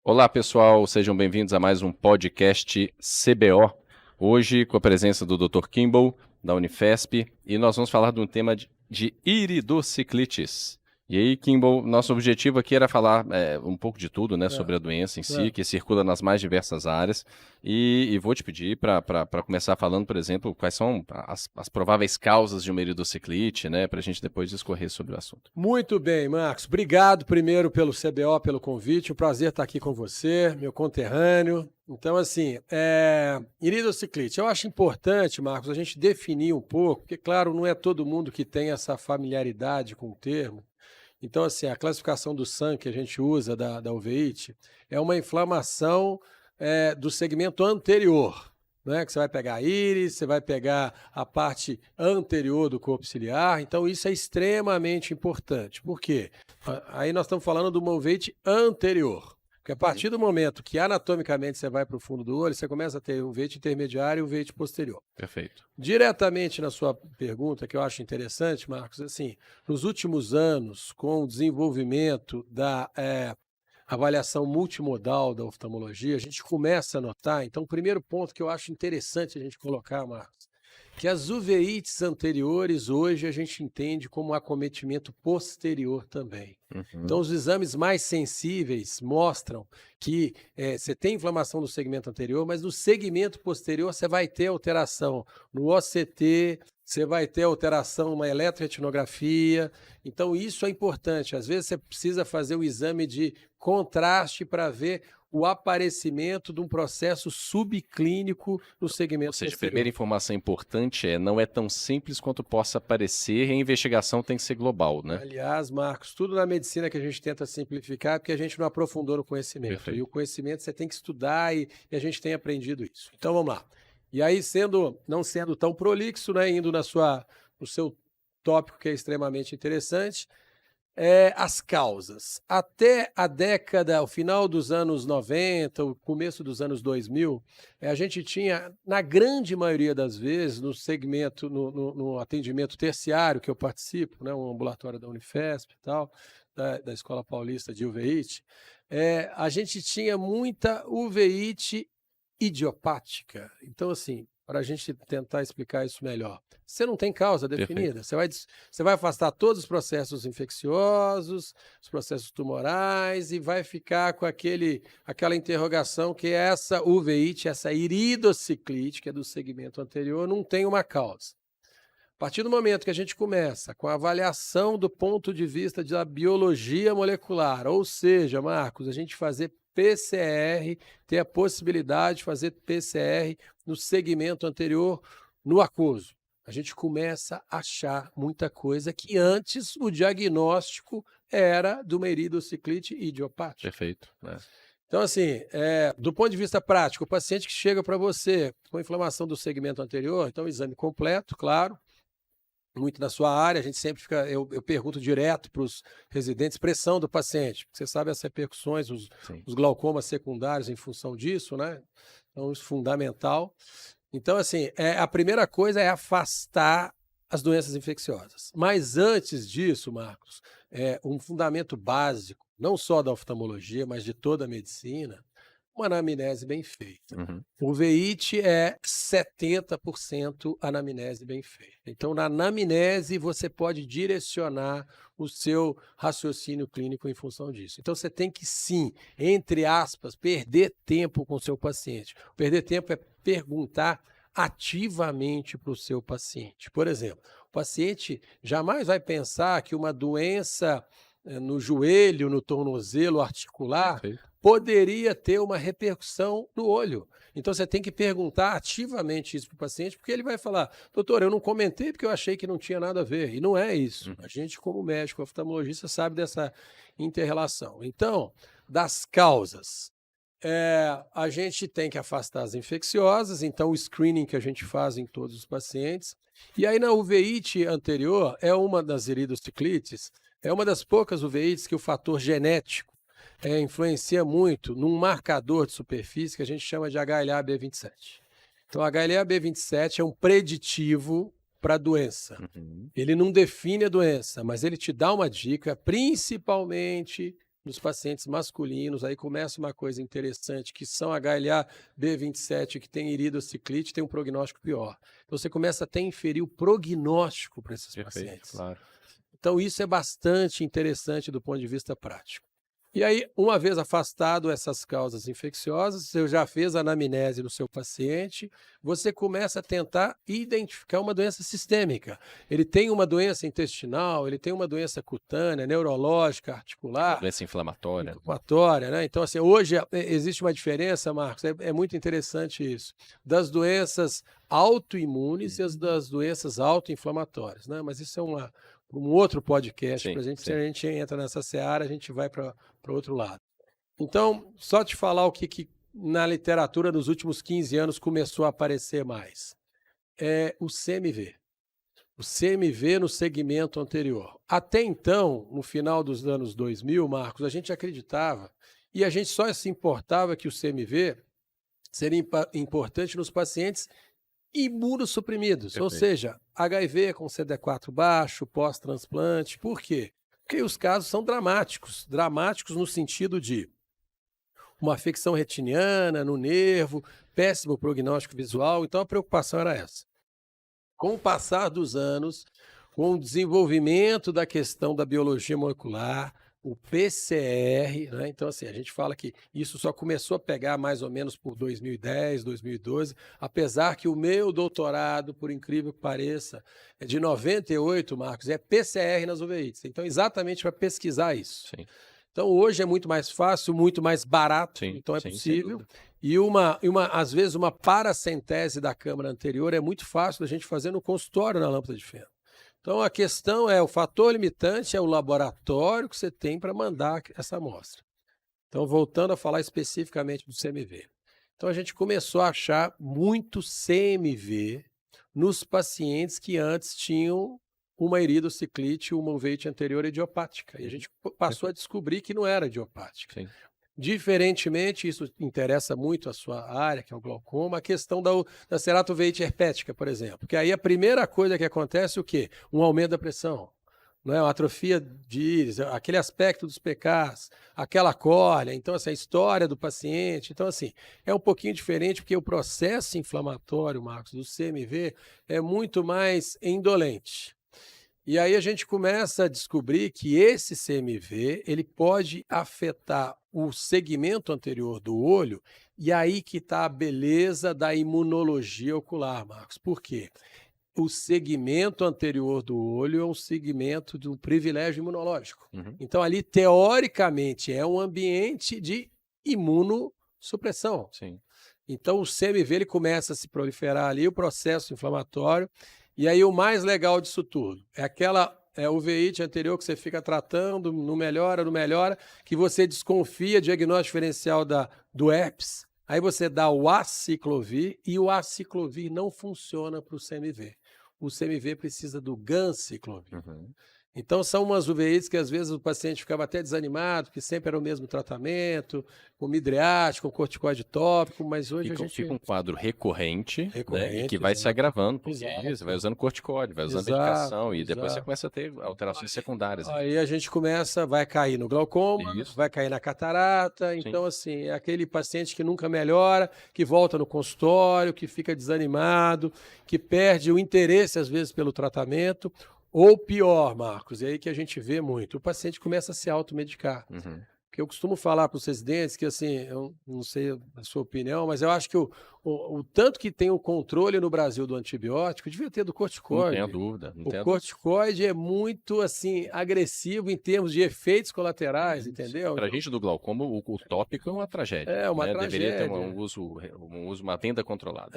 Olá pessoal, sejam bem-vindos a mais um podcast CBO. Hoje com a presença do Dr. Kimball, da Unifesp, e nós vamos falar de um tema de iridociclites. E aí, Kimball, nosso objetivo aqui era falar um pouco de tudo, né, sobre a doença em si, que circula nas mais diversas áreas. E vou te pedir para começar falando, por exemplo, quais são as prováveis causas de uma iridociclite, né, para a gente depois discorrer sobre o assunto. Muito bem, Marcos. Obrigado primeiro pelo CBO, pelo convite. Um prazer estar aqui com você, meu conterrâneo. Então, assim, iridociclite. Eu acho importante, Marcos, a gente definir um pouco, porque, claro, não é todo mundo que tem essa familiaridade com o termo. Então, assim, a classificação do sangue que a gente usa da uveíte é uma inflamação do segmento anterior, né? Que você vai pegar a íris, você vai pegar a parte anterior do corpo ciliar. Então, isso é extremamente importante. Por quê? Aí nós estamos falando de uma uveíte anterior. Porque a partir do momento que anatomicamente você vai para o fundo do olho, você começa a ter uveíte intermediário e uveíte posterior. Perfeito. Diretamente na sua pergunta, que eu acho interessante, Marcos, assim, nos últimos anos, com o desenvolvimento da avaliação multimodal da oftalmologia, a gente começa a notar, então, o primeiro ponto que eu acho interessante a gente colocar, Marcos, que as uveites anteriores hoje a gente entende como acometimento posterior também. Então, os exames mais sensíveis mostram que você tem inflamação no segmento anterior, mas no segmento posterior você vai ter alteração no OCT, você vai ter alteração numa eletroretinografia. Então, isso é importante. Às vezes você precisa fazer um exame de contraste para ver o aparecimento de um processo subclínico no segmento posterior. Ou seja, a primeira informação importante não é tão simples quanto possa parecer, e a investigação tem que ser global, né? Aliás, Marcos, tudo na medicina que a gente tenta simplificar, porque a gente não aprofundou no conhecimento. Perfeito. E o conhecimento você tem que estudar e a gente tem aprendido isso. Então, vamos lá. E aí, não sendo tão prolixo, né, indo no seu tópico que é extremamente interessante, as causas. Até o final dos anos 90, o começo dos anos 2000, a gente tinha, na grande maioria das vezes, no segmento, no atendimento terciário que eu participo, né, um ambulatório da Unifesp e tal, da Escola Paulista de uveíte, a gente tinha muita uveíte idiopática. Então, assim, para a gente tentar explicar isso melhor, você não tem causa definida. Você vai afastar todos os processos infecciosos, os processos tumorais, e vai ficar com aquela interrogação que essa uveíte, essa iridociclite, que é do segmento anterior, não tem uma causa. A partir do momento que a gente começa com a avaliação do ponto de vista da biologia molecular, ou seja, Marcos, a gente fazer PCR, ter a possibilidade de fazer PCR no segmento anterior, no aquoso. A gente começa a achar muita coisa que antes o diagnóstico era de uma iridociclite idiopática. Perfeito. Então, assim, do ponto de vista prático, o paciente que chega para você com inflamação do segmento anterior, então exame completo, claro, muito na sua área, a gente sempre fica, eu pergunto direto para os residentes, pressão do paciente, porque você sabe as repercussões, os glaucomas secundários em função disso, né? Então, isso é fundamental. Então, assim, a primeira coisa é afastar as doenças infecciosas. Mas antes disso, Marcos, um fundamento básico, não só da oftalmologia, mas de toda a medicina, uma anamnese bem feita. O uveíte é 70% anamnese bem feita. Então, na anamnese, você pode direcionar o seu raciocínio clínico em função disso. Então, você tem que, sim, entre aspas, perder tempo com o seu paciente. Perder tempo é perguntar ativamente para o seu paciente. Por exemplo, o paciente jamais vai pensar que uma doença no joelho, no tornozelo articular, poderia ter uma repercussão no olho. Então, você tem que perguntar ativamente isso para o paciente, porque ele vai falar, doutor, eu não comentei porque eu achei que não tinha nada a ver. E não é isso. A gente, como médico oftalmologista, sabe dessa inter-relação. Então, das causas, a gente tem que afastar as infecciosas, então o screening que a gente faz em todos os pacientes. E aí, na uveíte anterior, é uma das iridociclites, é uma das poucas uveites que o fator genético influencia muito num marcador de superfície que a gente chama de HLA-B27. Então, HLA-B27 é um preditivo para a doença. Ele não define a doença, mas ele te dá uma dica, principalmente nos pacientes masculinos. Aí começa uma coisa interessante, que são HLA-B27 que tem iridociclite, tem um prognóstico pior. Então, você começa até a inferir o prognóstico para esses pacientes. Claro. Então, isso é bastante interessante do ponto de vista prático. E aí, uma vez afastado essas causas infecciosas, você já fez a anamnese do seu paciente, você começa a tentar identificar uma doença sistêmica. Ele tem uma doença intestinal, ele tem uma doença cutânea, neurológica, articular. Doença inflamatória. Inflamatória, né? Então, assim, hoje existe uma diferença, Marcos, é muito interessante isso, das doenças autoimunes e das doenças autoinflamatórias, né? Mas isso é um outro podcast, para a gente, se a gente entra nessa seara, a gente vai para outro lado. Então, só te falar o que na literatura nos últimos 15 anos começou a aparecer mais. É o CMV. O CMV no segmento anterior. Até então, no final dos anos 2000, Marcos, a gente acreditava e a gente só se importava que o CMV seria importante nos pacientes imunossuprimidos, Perfeito. ou seja, HIV com CD4 baixo, pós-transplante. Por quê? Porque os casos são dramáticos. Dramáticos no sentido de uma afecção retiniana no nervo, péssimo prognóstico visual. Então a preocupação era essa. Com o passar dos anos, com o desenvolvimento da questão da biologia molecular, o PCR, né? Então, assim, a gente fala que isso só começou a pegar mais ou menos por 2010, 2012, apesar que o meu doutorado, por incrível que pareça, é de 98, Marcos, é PCR nas uveites. Então, exatamente para pesquisar isso. Sim. Então, hoje é muito mais fácil, muito mais barato, então é possível. E às vezes, uma paracentese da câmara anterior é muito fácil da gente fazer no consultório na lâmpada de feno. Então, a questão é, o fator limitante é o laboratório que você tem para mandar essa amostra. Então, voltando a falar especificamente do CMV. Então, a gente começou a achar muito CMV nos pacientes que antes tinham uma iridociclite, uma uveite anterior idiopática. E a gente passou a descobrir que não era idiopática. Sim. Diferentemente, isso interessa muito a sua área, que é o glaucoma, a questão da ceratoveite herpética, por exemplo. Que aí a primeira coisa que acontece é o quê? Um aumento da pressão, não é? Uma atrofia de íris, aquele aspecto dos PKs, aquela córnea. Então, assim, a história do paciente. Então, assim, é um pouquinho diferente, porque o processo inflamatório, Marcos, do CMV é muito mais indolente. E aí a gente começa a descobrir que esse CMV ele pode afetar o segmento anterior do olho, e aí que está a beleza da imunologia ocular, Marcos. Por quê? O segmento anterior do olho é um segmento do privilégio imunológico. Então ali, teoricamente, é um ambiente de imunossupressão. Sim. Então o CMV ele começa a se proliferar ali, o processo inflamatório. E aí o mais legal disso tudo é aquela uveíte anterior que você fica tratando, não melhora, que você desconfia, diagnóstico diferencial do herpes, aí você dá o aciclovir e o aciclovir não funciona para o CMV. O CMV precisa do ganciclovir. Então, são umas uveites que às vezes o paciente ficava até desanimado, porque sempre era o mesmo tratamento, com midriático, com corticoide tópico, mas hoje a gente... Fica um quadro recorrente, né, e que vai se exato. agravando, porque Exato. você vai usando corticóide, vai usando Exato, medicação, e depois você exato. começa a ter alterações secundárias. Aí a gente vai cair no glaucoma, Isso. vai cair na catarata. Então, assim, é aquele paciente que nunca melhora, que volta no consultório, que fica desanimado, que perde o interesse, às vezes, pelo tratamento. Ou pior, Marcos, é aí que a gente vê muito, o paciente começa a se automedicar. Porque eu costumo falar para os residentes que, assim, eu não sei a sua opinião, mas eu acho que o tanto que tem o controle no Brasil do antibiótico, devia ter do corticoide. Não tenho dúvida. O corticoide é muito, assim, agressivo em termos de efeitos colaterais, entendeu? Para a gente do glaucoma, o tópico é uma tragédia. É uma tragédia. Deveria ter um uso, uma venda controlada.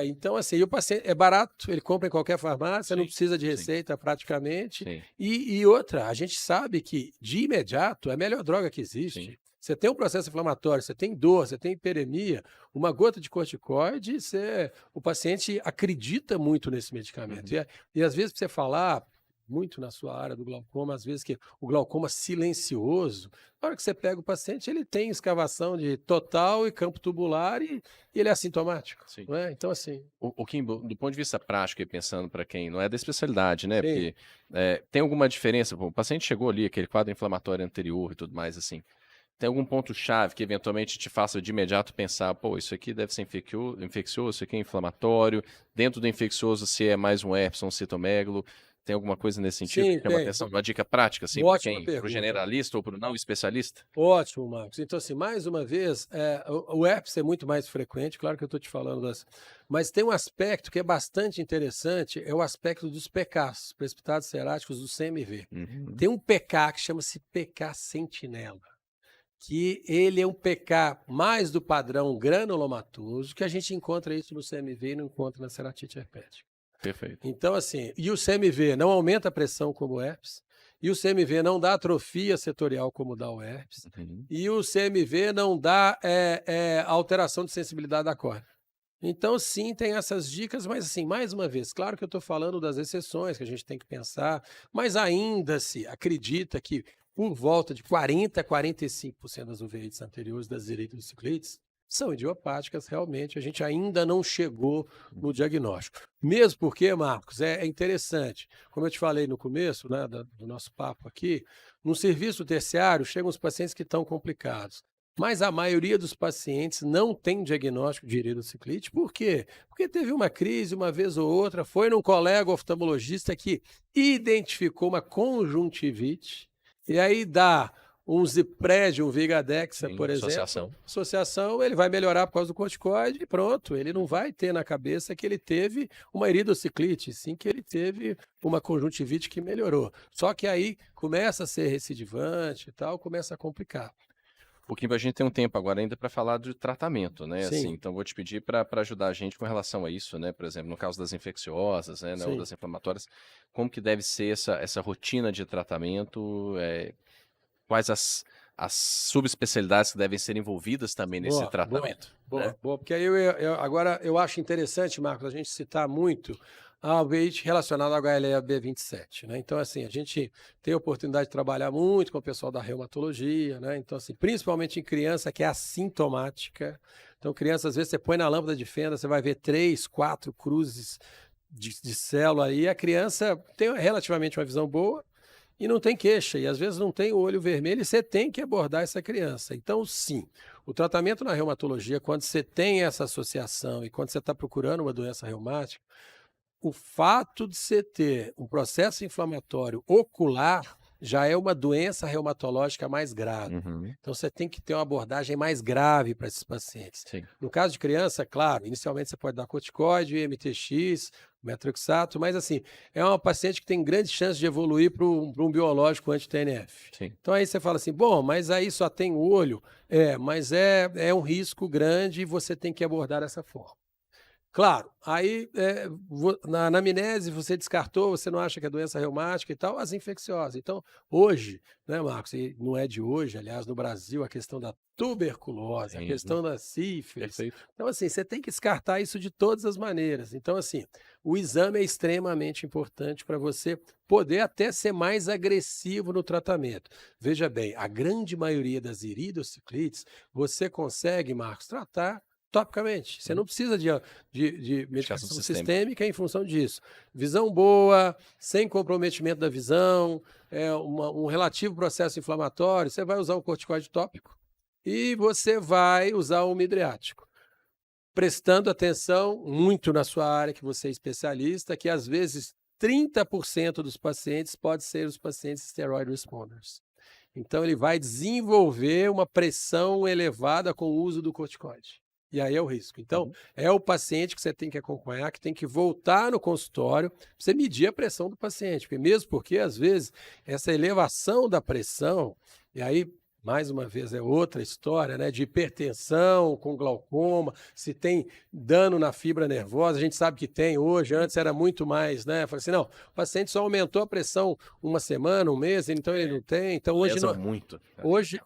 Então, assim, o paciente é barato, ele compra em qualquer farmácia, não precisa de receita praticamente. E outra, a gente sabe que, de imediato, é a melhor droga que existe. Você tem um processo inflamatório, você tem dor, você tem hiperemia, uma gota de corticoide, o paciente acredita muito nesse medicamento. E às vezes, para você falar, muito na sua área do glaucoma, às vezes que o glaucoma silencioso, na hora que você pega o paciente, ele tem escavação de total e campo tubular e ele é assintomático, Sim. não é? Então, assim... O Kimbo, do ponto de vista prático e pensando para quem não é da especialidade, né? Sim. Porque tem alguma diferença? Pô, o paciente chegou ali, aquele quadro inflamatório anterior e tudo mais, assim. Tem algum ponto-chave que eventualmente te faça de imediato pensar, pô, isso aqui deve ser infeccioso, isso aqui é inflamatório. Dentro do infeccioso, se é mais um herpes ou um citomegalo. Tem alguma coisa nesse sentido Sim, que chama tem. atenção? Uma dica prática, assim, para Ótima quem? Para o pergunta. generalista ou para o não especialista? Ótimo, Marcos. Então, assim, mais uma vez, o herpes é muito mais frequente, claro que eu estou te falando das... Mas tem um aspecto que é bastante interessante, é o aspecto dos PKs, precipitados seráticos do CMV. Uhum. Tem um PK que chama-se PK sentinela, que ele é um PK mais do padrão granulomatoso, que a gente encontra isso no CMV e não encontra na ceratite herpética. Perfeito. Então, assim, e o CMV não aumenta a pressão como o herpes, e o CMV não dá atrofia setorial como dá o herpes, Uhum. e o CMV não dá alteração de sensibilidade da córnea. Então, sim, tem essas dicas, mas assim, mais uma vez, claro que eu estou falando das exceções que a gente tem que pensar, mas ainda se acredita que por volta de 40% a 45% das uveites anteriores das iridocyclites são idiopáticas, realmente, a gente ainda não chegou no diagnóstico. Mesmo porque, Marcos, é interessante, como eu te falei no começo, né, do nosso papo aqui, no serviço terciário chegam os pacientes que estão complicados. Mas a maioria dos pacientes não tem diagnóstico de iridociclite. Por quê? Porque teve uma crise uma vez ou outra, foi num colega oftalmologista que identificou uma conjuntivite, e aí dá um Zipreg, um Vigadexa, Sim, por exemplo. associação. Ele vai melhorar por causa do corticoide e pronto. Ele não vai ter na cabeça que ele teve uma iridociclite, sim que ele teve uma conjuntivite que melhorou. Só que aí começa a ser recidivante e tal, começa a complicar. Pouquinho, a gente tem um tempo agora ainda para falar do tratamento, né? Sim. Assim, então vou te pedir para ajudar a gente com relação a isso, né? Por exemplo, no caso das infecciosas, né? Ou das inflamatórias, como que deve ser essa rotina de tratamento? Quais as subespecialidades que devem ser envolvidas também nesse tratamento? Boa, porque aí agora eu acho interessante, Marcos, a gente citar muito a uveíte relacionada ao HLA-B27, né? Então, assim, a gente tem a oportunidade de trabalhar muito com o pessoal da reumatologia, né? Então, assim, principalmente em criança que é assintomática. Então, criança, às vezes, você põe na lâmpada de fenda, você vai ver 3, 4 cruzes de célula aí, a criança tem relativamente uma visão boa, e não tem queixa, e às vezes não tem o olho vermelho, e você tem que abordar essa criança. Então, sim, o tratamento na reumatologia, quando você tem essa associação e quando você está procurando uma doença reumática, o fato de você ter um processo inflamatório ocular já é uma doença reumatológica mais grave. Uhum. Então, você tem que ter uma abordagem mais grave para esses pacientes. Sim. No caso de criança, claro, inicialmente você pode dar corticoide, MTX, metroxato, mas assim, é uma paciente que tem grande chance de evoluir para um biológico anti-TNF. Sim. Então aí você fala assim, bom, mas aí só tem o olho? Mas é um risco grande e você tem que abordar dessa forma. Claro, aí na anamnese você descartou, você não acha que é doença reumática e tal, as infecciosas. Então, hoje, né, Marcos, e não é de hoje, aliás, no Brasil, a questão da tuberculose, a questão da sífilis. Perfeito. Então, assim, você tem que descartar isso de todas as maneiras. Então, assim, o exame é extremamente importante para você poder até ser mais agressivo no tratamento. Veja bem, a grande maioria das iridociclites, você consegue, Marcos, tratar topicamente. Você não precisa de medicação sistêmica em função disso. Visão boa, sem comprometimento da visão, um relativo processo inflamatório, você vai usar um corticoide tópico e você vai usar um midriático. Prestando atenção muito na sua área, que você é especialista, que às vezes 30% dos pacientes pode ser os pacientes steroid responders. Então ele vai desenvolver uma pressão elevada com o uso do corticoide. E aí é o risco. Então, é o paciente que você tem que acompanhar, que tem que voltar no consultório para você medir a pressão do paciente. Porque, às vezes, essa elevação da pressão, e aí, mais uma vez, é outra história, né? De hipertensão com glaucoma, se tem dano na fibra nervosa, a gente sabe que tem hoje, antes era muito mais, né? Fala assim, não, o paciente só aumentou a pressão uma semana, um mês, então ele não tem. Então hoje não, muito.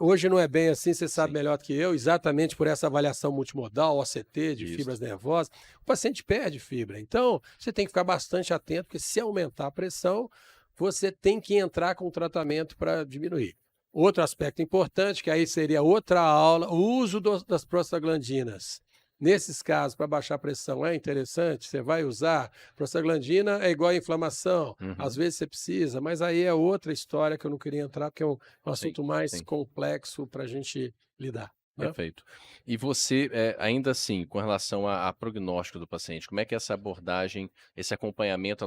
Hoje não é bem assim, você sabe melhor do que eu, exatamente por essa avaliação multimodal, OCT, de fibras nervosas, o paciente perde fibra. Então, você tem que ficar bastante atento, porque se aumentar a pressão, você tem que entrar com tratamento para diminuir. Outro aspecto importante, que aí seria outra aula, o uso das prostaglandinas. Nesses casos, para baixar a pressão, é interessante, você vai usar. Prostaglandina é igual a inflamação, às vezes você precisa, mas aí é outra história que eu não queria entrar, porque é um assunto mais complexo para a gente lidar. Perfeito. E você, ainda assim, com relação a prognóstico do paciente, como é que essa abordagem, esse acompanhamento,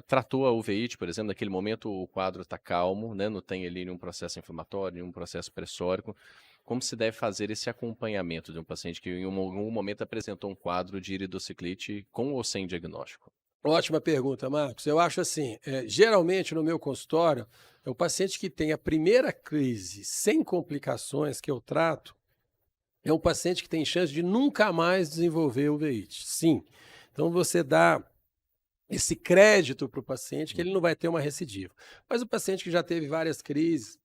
tratou a uveíte, por exemplo, naquele momento o quadro está calmo, né, não tem ali nenhum processo inflamatório, nenhum processo pressórico, como se deve fazer esse acompanhamento de um paciente que em algum momento apresentou um quadro de iridociclite com ou sem diagnóstico? Ótima pergunta, Marcos. Eu acho assim, geralmente no meu consultório, é o paciente que tem a primeira crise sem complicações que eu trato, é um paciente que tem chance de nunca mais desenvolver uveíte. Sim. Então você dá esse crédito para o paciente que ele não vai ter uma recidiva. Mas o paciente que já teve várias crises,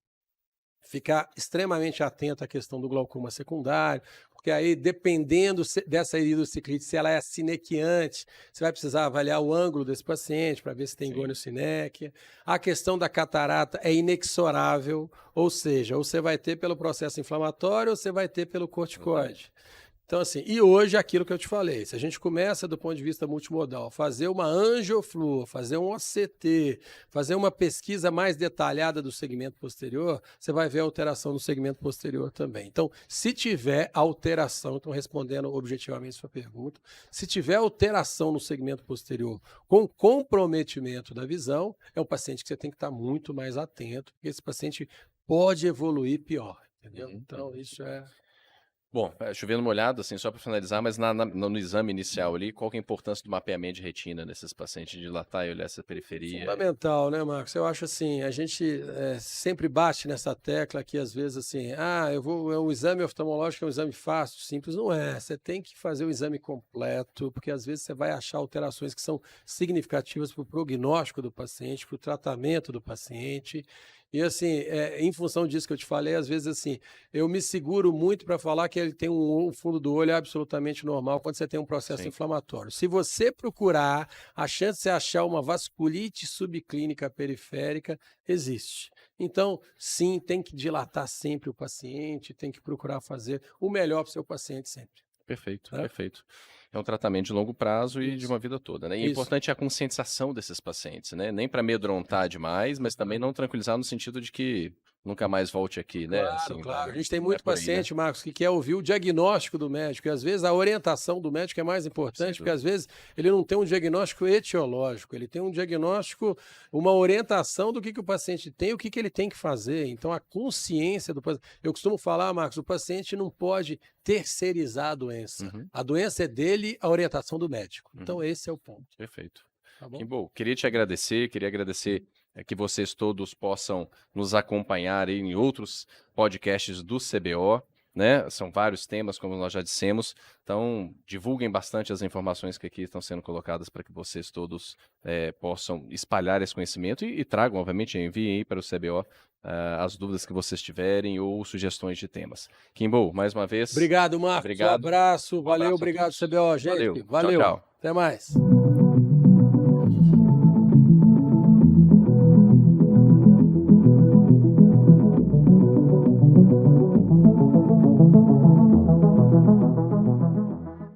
ficar extremamente atento à questão do glaucoma secundário, porque aí, dependendo dessa iridociclite, se ela é sinequiante, você vai precisar avaliar o ângulo desse paciente para ver se tem goniossinéquia. A questão da catarata é inexorável, ou seja, ou você vai ter pelo processo inflamatório ou você vai ter pelo corticoide. Então, assim, e hoje aquilo que eu te falei, se a gente começa do ponto de vista multimodal, fazer uma angiofluo, fazer um OCT, fazer uma pesquisa mais detalhada do segmento posterior, você vai ver a alteração no segmento posterior também. Então, se tiver alteração, então respondendo objetivamente a sua pergunta, se tiver alteração no segmento posterior com comprometimento da visão, é um paciente que você tem que estar muito mais atento, porque esse paciente pode evoluir pior, entendeu? Então, isso é... Bom, chovendo molhado, assim, só para finalizar, mas no exame inicial ali, qual que é a importância do mapeamento de retina nesses pacientes, de dilatar e olhar essa periferia? Fundamental, né, Marcos? Eu acho assim, a gente sempre bate nessa tecla que às vezes assim, o exame oftalmológico é um exame fácil, simples, não é. Você tem que fazer o exame completo, porque às vezes você vai achar alterações que são significativas para o prognóstico do paciente, para o tratamento do paciente. E assim, em função disso que eu te falei, às vezes assim, eu me seguro muito para falar que ele tem um fundo do olho absolutamente normal quando você tem um processo inflamatório. Se você procurar, a chance de você achar uma vasculite subclínica periférica existe. Então, sim, tem que dilatar sempre o paciente, tem que procurar fazer o melhor para o seu paciente sempre. Perfeito, perfeito. É um tratamento de longo prazo e de uma vida toda, né? E é importante a conscientização desses pacientes, né? Nem para amedrontar demais, mas também não tranquilizar no sentido de que nunca mais volte aqui, né? Claro, Assim, claro. A gente tem muito paciente, Marcos, que quer ouvir o diagnóstico do médico. E às vezes a orientação do médico é mais importante, porque às vezes ele não tem um diagnóstico etiológico, ele tem um diagnóstico, uma orientação do que o paciente tem, o que ele tem que fazer. Então a consciência do paciente. Eu costumo falar, Marcos, o paciente não pode terceirizar a doença. A doença é dele, a orientação do médico. Então esse é o ponto. Perfeito. Tá bom? Kimbo, queria agradecer que vocês todos possam nos acompanhar aí em outros podcasts do CBO, né? São vários temas, como nós já dissemos, então divulguem bastante as informações que aqui estão sendo colocadas para que vocês todos possam espalhar esse conhecimento e tragam, obviamente, enviem aí para o CBO as dúvidas que vocês tiverem ou sugestões de temas. Kimbo, mais uma vez. Obrigado, Marcos. Um abraço. Valeu, obrigado, CBO, gente. Valeu. Valeu. Tchau, tchau. Até mais.